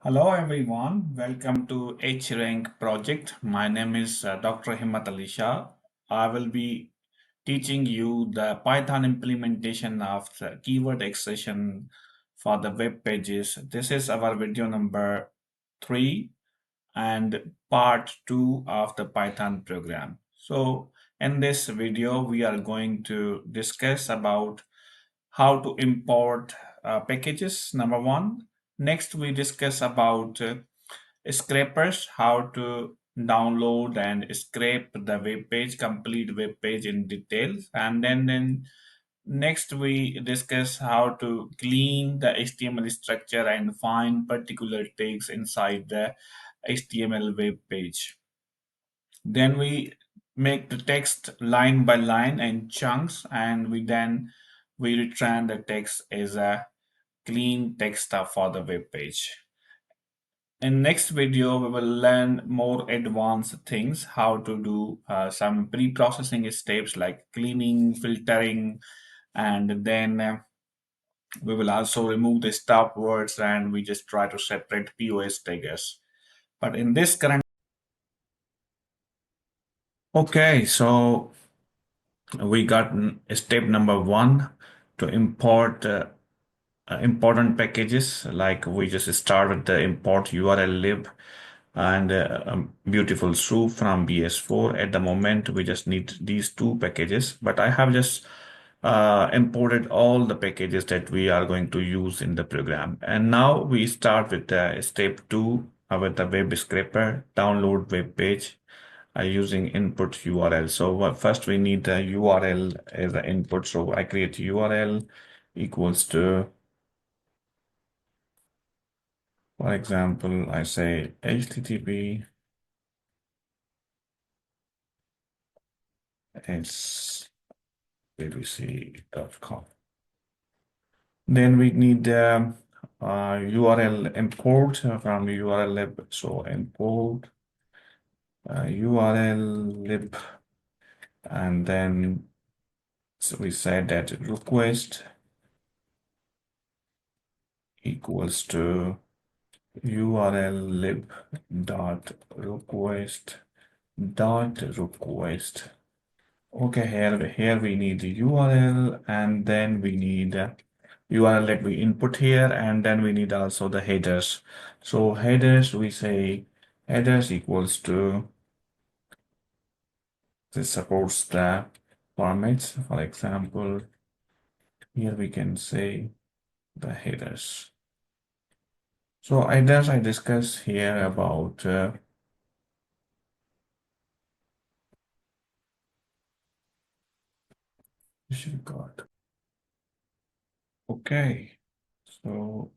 Hello everyone, welcome to HRANK Project. My name is Dr. Himmat Ali Shah. I will be teaching you the Python implementation of the keyword extraction for the web pages. This is our video number 3 and part 2 of the Python program. So in this video, we are going to discuss about how to import packages, number one. Next, we discuss about scrapers, how to download and scrape the web page, complete web page in details. And then next we discuss how to clean the HTML structure and find particular tags inside the HTML web page. Then we make the text line by line and chunks, and we return the text as a clean text for the web page. In next video, we will learn more advanced things, how to do some pre-processing steps like cleaning, filtering, and then we will also remove the stop words and we just try to separate POS taggers. But in this current, okay, so we got step number one to import important packages. Like we just started the import urllib and BeautifulSoup from BS4. At the moment, we just need these two packages, but I have just imported all the packages that we are going to use in the program. And now we start with step two with the web scraper, download web page using input URL. So first we need the URL as the input. So I create URL equals to, for example, I say HTTP it's bbc.com. Then we need URL import from urllib. So import urllib, and then so we said that request equals to urllib dot request dot request. Okay, here we need the URL, and then we need URL that we input here, and then we need also the headers. So headers, we say headers equals to, this supports the formats. For example, here we can say the headers. So headers I discuss here about okay, so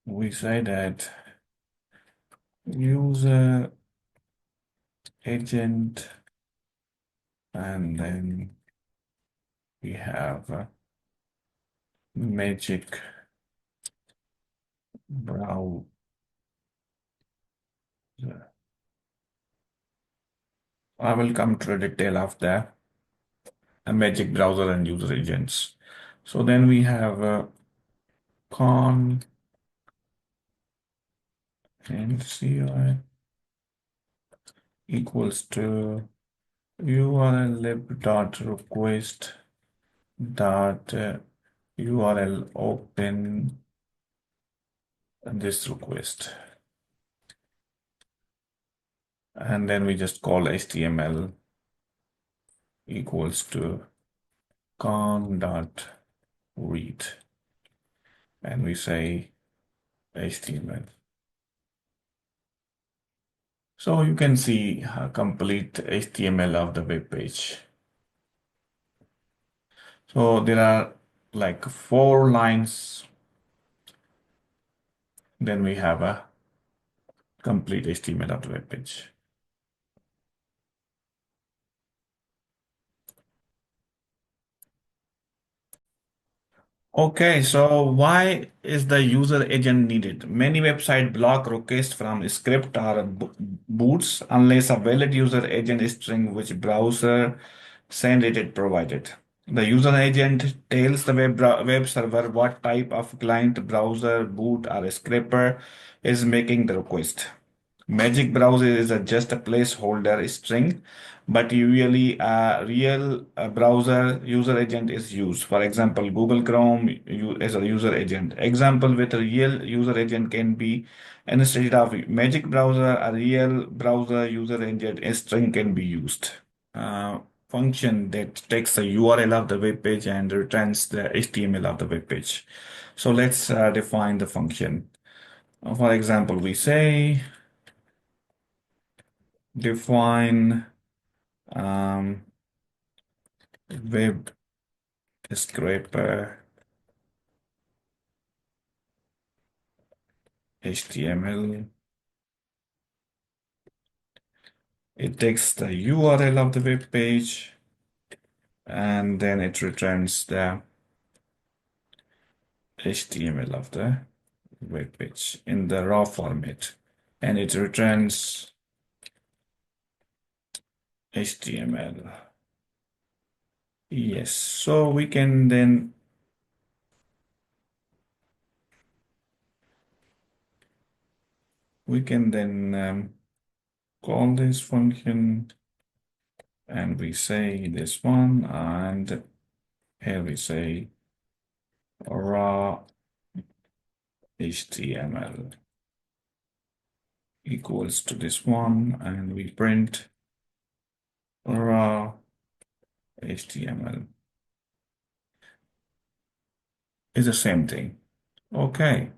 we say that user agent, and then we have magic browser. I will come to the detail of the magic browser and user agents. So then we have con and CI equals to urllib dot request dot URL open this request, and then we just call HTML equals to con dot read, and we say HTML. So you can see a complete HTML of the web page. So there are like 4 lines. Then we have a complete HTML of the web page. Okay, so why is the user agent needed? Many websites block requests from script or boots unless a valid user agent string which browser send it provided. The user agent tells the web server what type of client, browser, boot, or scraper is making the request. Magic browser is just a placeholder string, but usually a real browser user agent is used. For example, Google Chrome as a user agent. Example with a real user agent can be instead of Magic browser, a real browser user agent string can be used. Uh, Function that takes the URL of the web page and returns the HTML of the web page. So let's define the function. For example, we say define web scraper HTML. It takes the URL of the web page and then it returns the HTML of the web page in the raw format. And it returns HTML. Yes, so we can then call this function and we say this one, and here we say raw HTML equals to this one, and we print raw HTML. It's the same thing. Okay,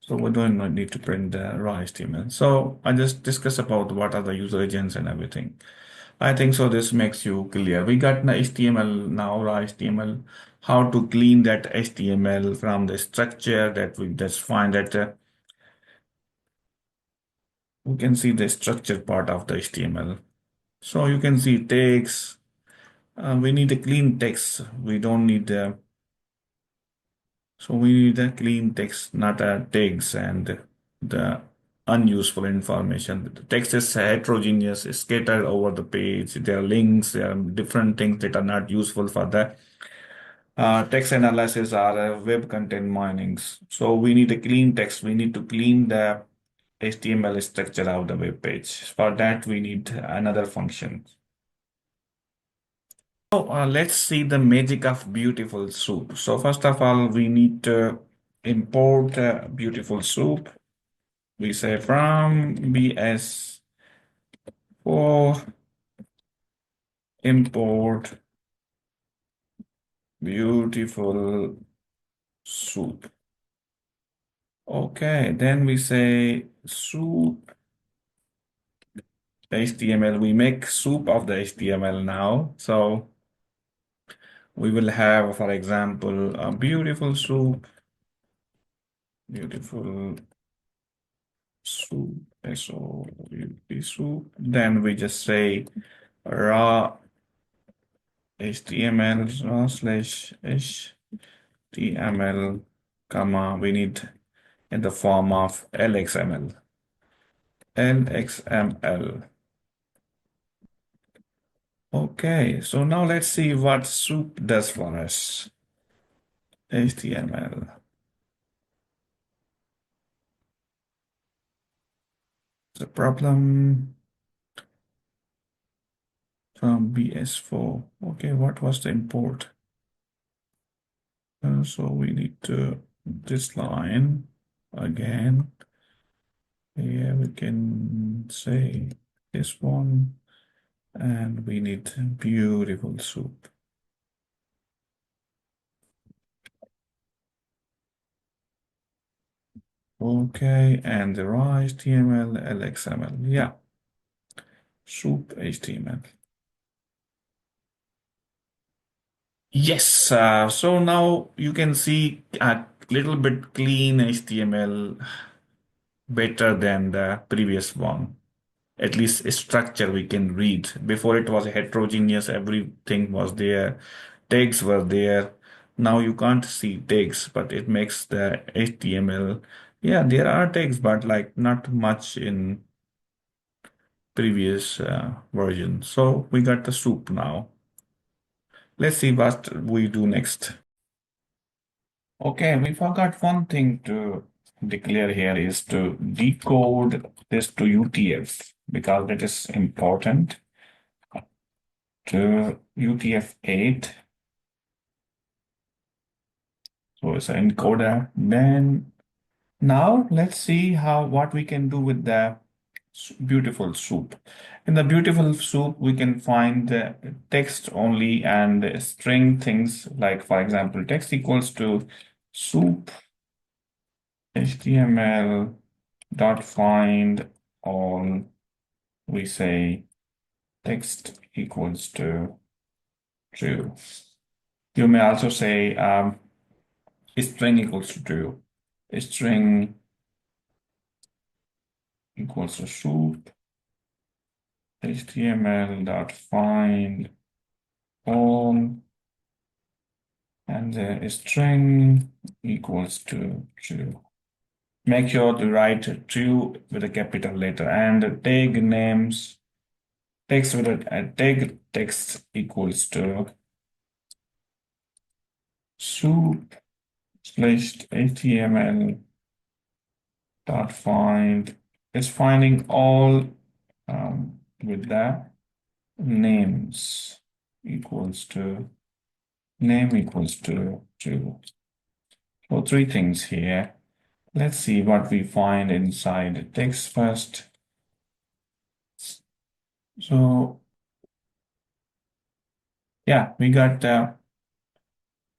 so we don't need to print the raw HTML. So I just discussed about what are the user agents and everything. I think so this makes you clear. We got the HTML now, raw HTML, how to clean that HTML from the structure that we just find that we can see the structure part of the HTML. So you can see tags. We need a clean text. We don't need so we need a clean text, not a tags and the unuseful information. The text is heterogeneous, is scattered over the page. There are links, there are different things that are not useful for the text analysis or web content minings. So we need a clean text. We need to clean the HTML structure of the web page. For that, we need another function. So let's see the magic of beautiful soup. So first of all, we need to import beautiful soup. We say from BS4 import beautiful soup. Okay, then we say soup HTML. We make soup of the HTML now. So we will have, for example, a beautiful soup, beautiful soup, S-O-U-P soup. Then we just say raw HTML, raw slash HTML, comma, we need in the form of LXML. LXML. Okay, so now let's see what soup does for us. HTML. The problem from BS4. Okay, what was the import? So we need to this line again. Here we can say this one, and we need beautiful soup. Okay, and the raw HTML, LXML. Yeah, soup HTML. Yes, so now you can see a little bit clean HTML better than the previous one. At least a structure we can read. Before it was heterogeneous, everything was there, tags were there. Now you can't see tags, but it makes the HTML. Yeah, there are tags, but like not much in previous version. So we got the soup now. Let's see what we do next. Okay, we forgot one thing to declare here is to decode this to UTF because that is important to UTF-8. So it's an encoder. Then now let's see what we can do with the beautiful soup. In the beautiful soup, we can find the text only and string things like, for example, text equals to soup HTML dot find all. We say text equals to true. You may also say string equals to true. String equals to soup HTML dot find all, and the string equals to true. Make sure to write true with a capital letter and tag names text with a tag text equals to soup slash HTML dot find. It's finding all with the names equals to name equals to true. So three things here. Let's see what we find inside the text first. So yeah, we got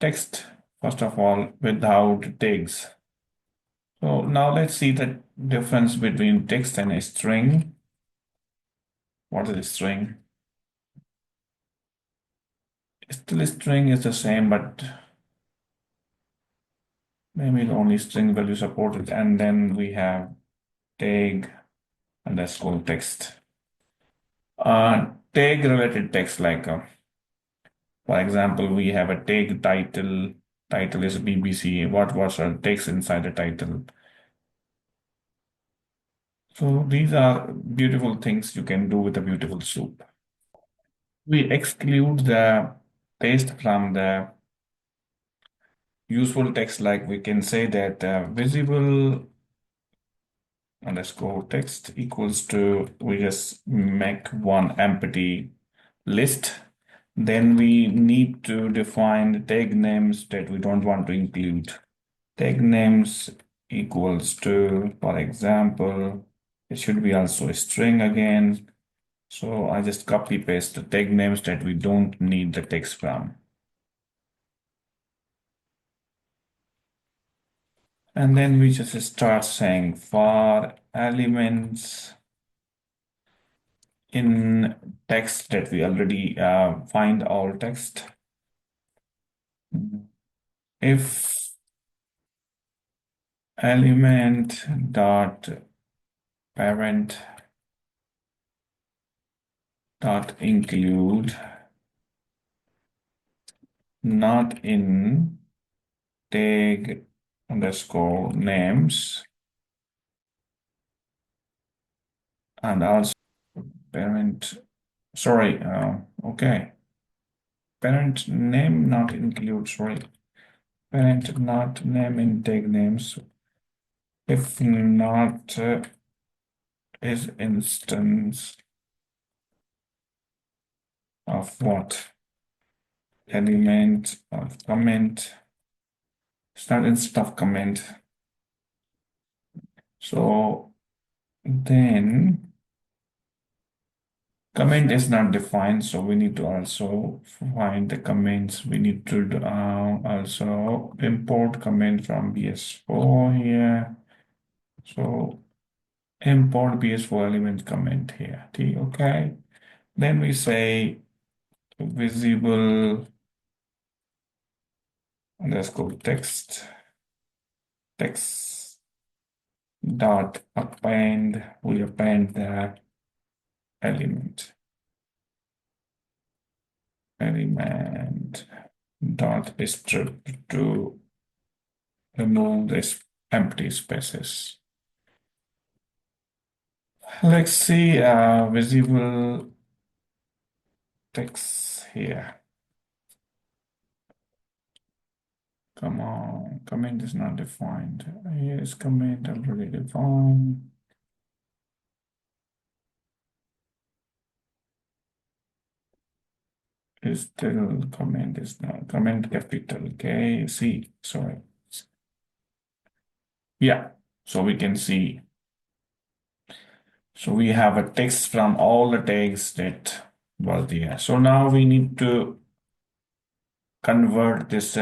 text first of all without tags. So now let's see the difference between text and a string. What is a string? Still, a string is the same, but maybe the only string value supported. And then we have tag underscore text. Tag related text, like for example, we have a tag title. Title is BBC. What was our text inside the title? So these are beautiful things you can do with a beautiful soup. We exclude the text from the useful text, like we can say that visible underscore text equals to, we just make one empty list. Then we need to define the tag names that we don't want to include. Tag names equals to, for example, it should be also a string again. So I just copy paste the tag names that we don't need the text from. And then we just start saying for elements in text that we already find all text. If element dot parent dot include not in tag underscore names, and also parent, sorry, okay. Parent name not include, sorry. Parent not name in tag names. If not is instance of what? Element of comment. It's not instead of comment. So then comment is not defined, so we need to also find the comments. We need to also import comment from BS4 here. So import BS4 element comment here. Okay. Then we say visible underscore text dot append. We append the element dot strip to remove this empty spaces. Let's see visible text here. Come on, comment is not defined. Yes, comment already defined. Is still comment is not comment capital K C. Sorry. Yeah, so we can see. So we have a text from all the tags that was there. So now we need to convert this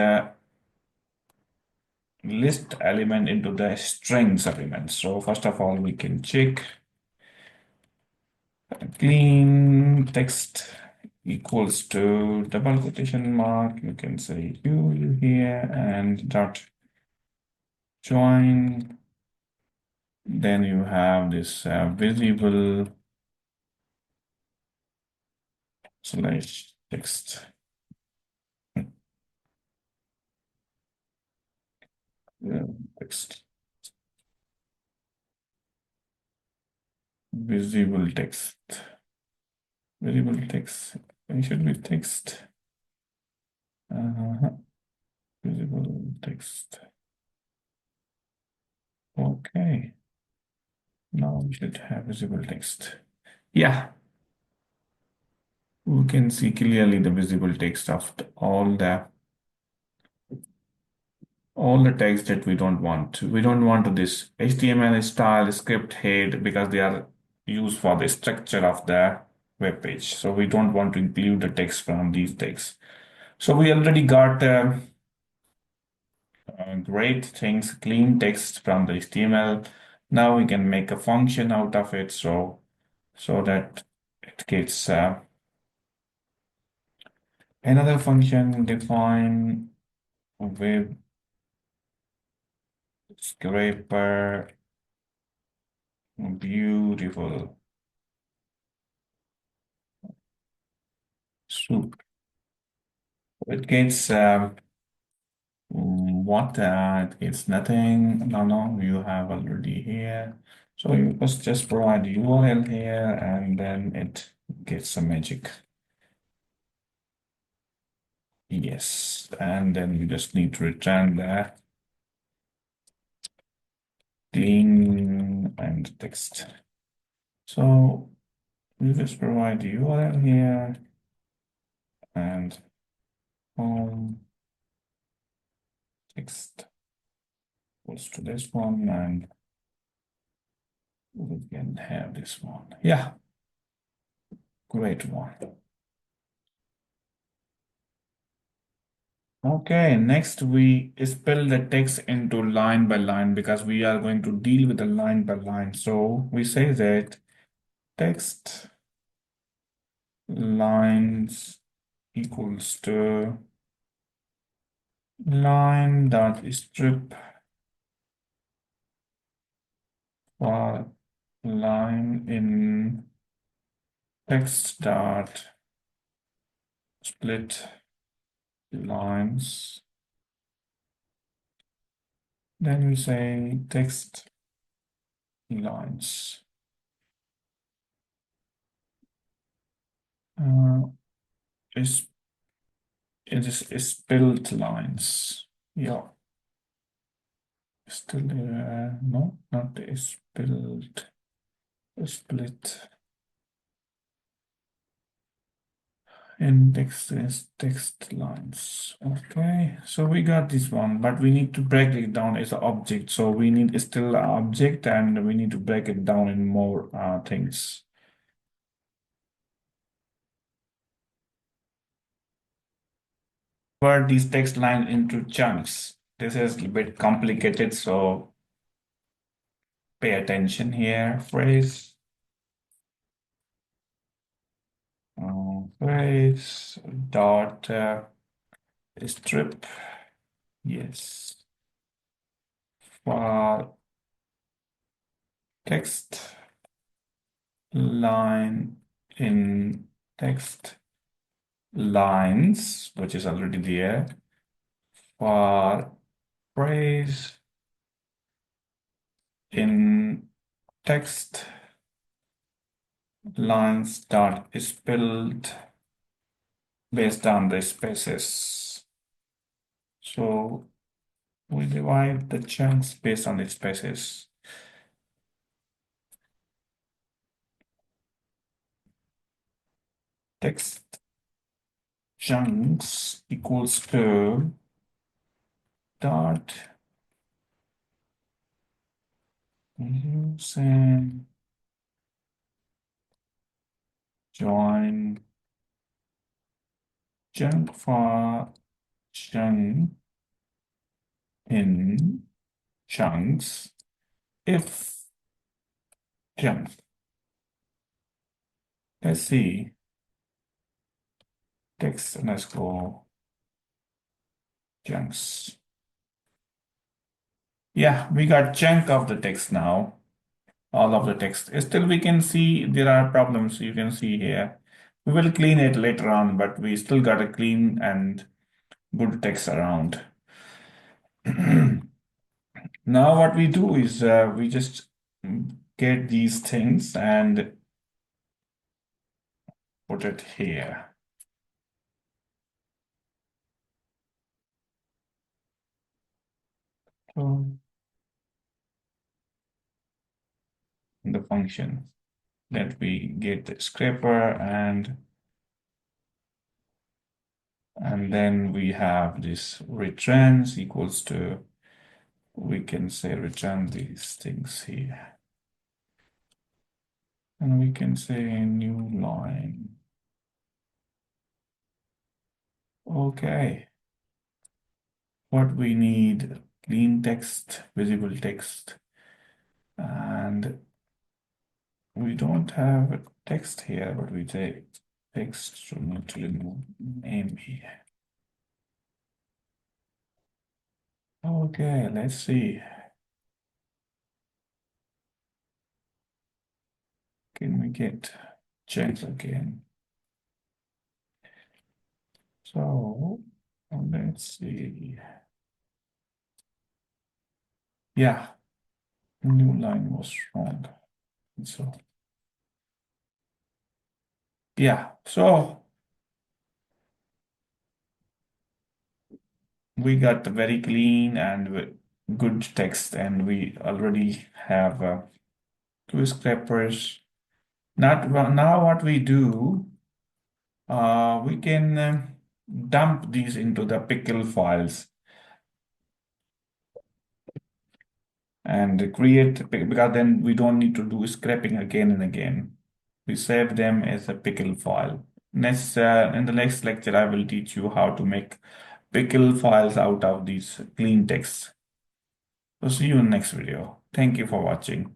list element into the strings element. So first of all, we can check clean text equals to double quotation mark. You can say you here and dot join. Then you have this visible slash text. Text. Visible text. Variable text. It should be text. Visible text. Okay. Now we should have visible text. Yeah. We can see clearly the visible text of all the text that we don't want. We don't want this HTML style script head because they are used for the structure of the web page. So we don't want to include the text from these texts. So we already got great things, clean text from the HTML. Now we can make a function out of it so that it gets another function define web scraper beautiful soup. It gets what it gets nothing. No, you have already here. So you must just provide the URL here and then it gets some magic. Yes, and then you just need to return the clean and text. So you just provide the URL here and home text goes to this one and we can have this one. Yeah, great one. Okay, next we spell the text into line by line because we are going to deal with the line by line. So we say that text lines equals to line dot strip for line in text dot split lines. Then we say text lines. Is it is split lines? Yeah. Still no, not split. Split. Index is text lines. Okay, so we got this one, but we need to break it down as an object. So we need still an object and we need to break it down in more things. Convert these text lines into chunks. This is a bit complicated, so pay attention here. Phrase dot strip. Yes. For text line in text lines, which is already there, for phrase in text lines dot spelled based on the spaces. So We divide the chunks based on its spaces. Text chunks equals to dot using join chunk for chunk in chunks if chunk. Let's see. Text underscore chunks. Yeah, we got chunk of the text now. All of the text. Still, we can see there are problems you can see here. We will clean it later on, but we still got a clean and good text around. Now what we do is we just get these things and put it here. So the function that we get the scraper and then we have this returns equals to, we can say return these things here. And we can say new line. Okay. What we need, clean text, visible text, and we don't have text here, but we say text should not remove name here. Okay, let's see. Can we get checks again? So let's see. Yeah, new line was wrong. So yeah, so we got very clean and good text, and we already have two scrapers. Now what we do, we can dump these into the pickle files and create, because then we don't need to do scraping again and again. We save them as a pickle file. In the next lecture, I will teach you how to make pickle files out of these clean text. So see you in the next video. Thank you for watching.